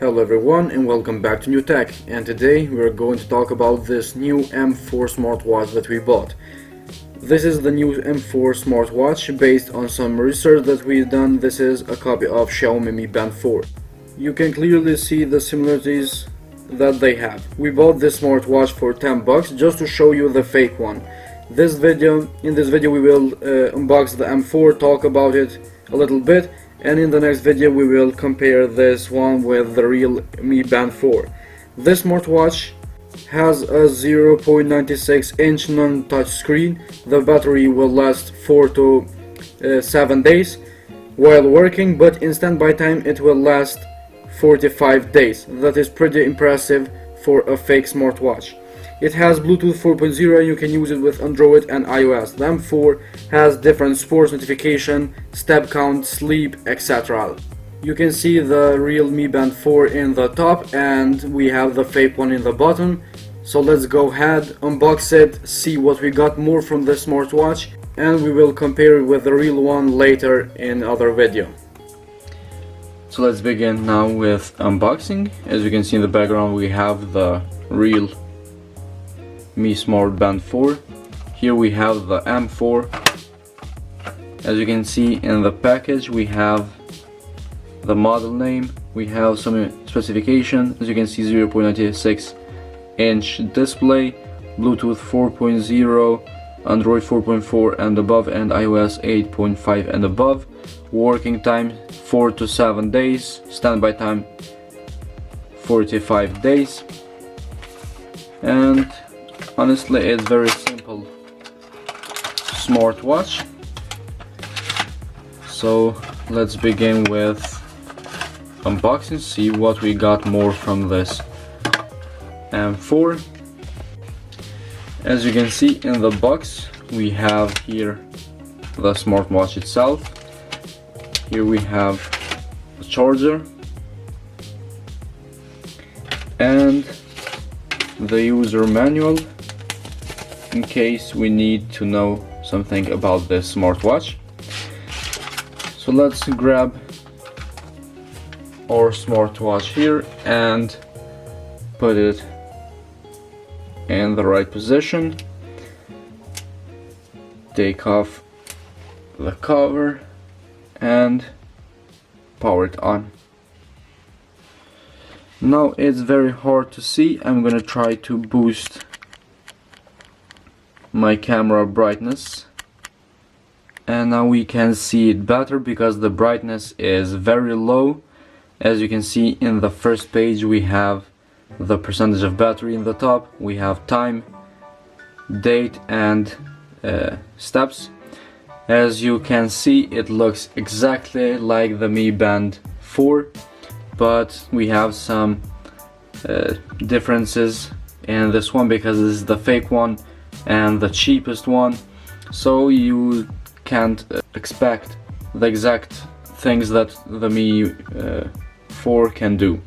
Hello everyone and welcome back to New Tech, and today we're going to talk about this new M4 smartwatch that we bought. This is the new M4 smartwatch based on some research that we've done. This is a copy of Xiaomi Mi Band 4. You can clearly see the similarities that they have. We bought this smartwatch for 10 bucks just to show you the fake one. In this video we will unbox the M4, talk about it a little bit, and in the next video we will compare this one with the real Mi Band 4. This smartwatch has a 0.96 inch non-touch screen. The battery will last 4 to 7 days while working, but in standby time it will last 45 days. That is pretty impressive for a fake smartwatch. It has Bluetooth 4.0 and you can use it with Android and iOS. The M4 has different sports notification, step count, sleep, etc. You can see the real Mi Band 4 in the top and we have the fake one in the bottom. So let's go ahead, unbox it, see what we got more from the smartwatch, and we will compare it with the real one later in other video. So let's begin now with unboxing. As you can see in the background we have the real Mi Smart Band 4. Here we have the M4. As you can see in the package we have the model name, we have some specification. As you can see, 0.96 inch display, Bluetooth 4.0, Android 4.4 and above, and iOS 8.5 and above. Working time 4 to 7 days, standby time 45 days, and honestly it's very simple smartwatch. So let's begin with unboxing, see what we got more from this M4. As you can see in the box we have here the smartwatch itself. Here we have the charger and the user manual in case we need to know something about this smartwatch. So let's grab our smartwatch here and put it in the right position. Take off the cover and power it on. Now it's very hard to see. I'm gonna try to boost my camera brightness, and now we can see it better because the brightness is very low. As you can see in the first page we have the percentage of battery in the top, we have time, date and steps. As you can see it looks exactly like the Mi Band 4, but we have some differences in this one because this is the fake one and the cheapest one, so you can't expect the exact things that the Mi 4 can do.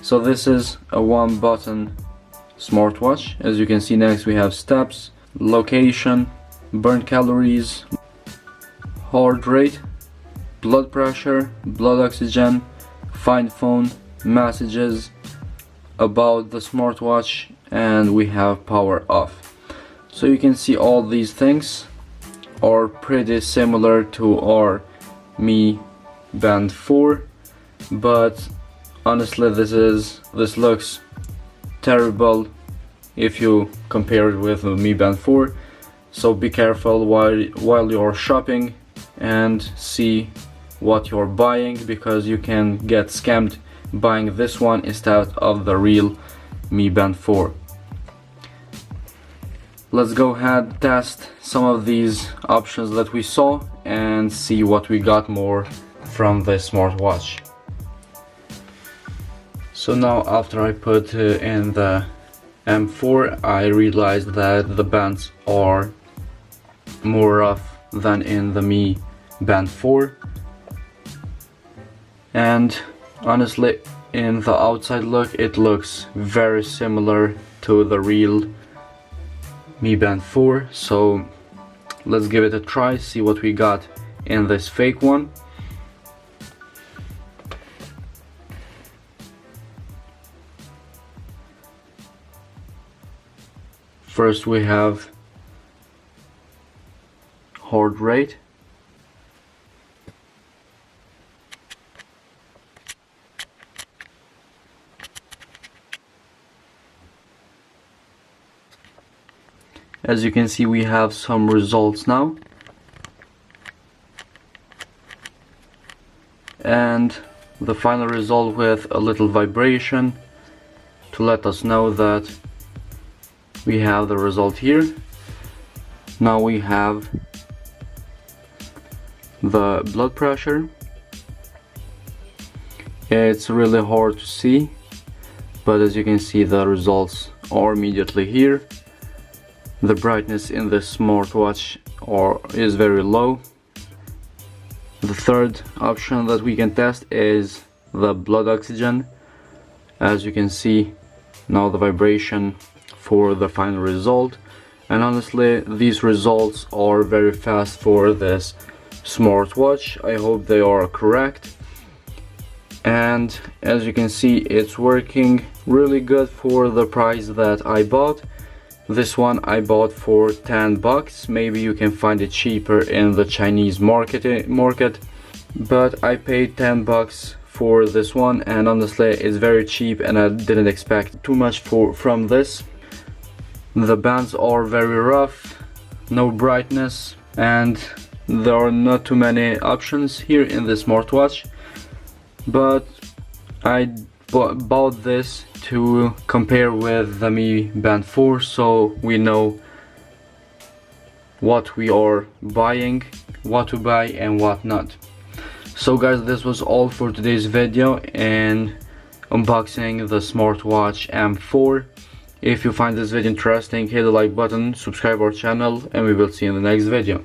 So this is a one button smartwatch. As you can see, next we have steps, location, burn calories, heart rate, blood pressure, blood oxygen, find phone, messages, about the smartwatch, and we have power off. So you can see all these things are pretty similar to our Mi Band 4, but honestly this looks terrible if you compare it with the Mi Band 4. So be careful while you're shopping and see what you're buying, because you can get scammed buying this one instead of the real Mi Band 4. Let's go ahead, test some of these options that we saw and see what we got more from this smartwatch. So now after I put in the M4, I realized that the bands are more rough than in the Mi Band 4, and honestly in the outside look it looks very similar to the real Mi Band 4. So let's give it a try, see what we got in this fake one. First we have heart rate, as you can see we have some results now, and the final result with a little vibration to let us know that we have the result here. Now we have the blood pressure. It's really hard to see, but as you can see the results are immediately here. The brightness in this smartwatch is very low. The third option that we can test is the blood oxygen. As you can see now the vibration for the final result, and honestly these results are very fast for this smartwatch. I hope they are correct, and as you can see it's working really good for the price that I bought. This one I bought for 10 bucks. Maybe you can find it cheaper in the Chinese market, but I paid 10 bucks for this one, and honestly it's very cheap and I didn't expect too much from this. The bands are very rough, no brightness, and there are not too many options here in the smartwatch, but I bought this to compare with the Mi Band 4, so we know what we are buying, what to buy and what not. So guys, this was all for today's video and unboxing the smartwatch M4. If you find this video interesting, hit the like button, subscribe our channel, and we will see you in the next video.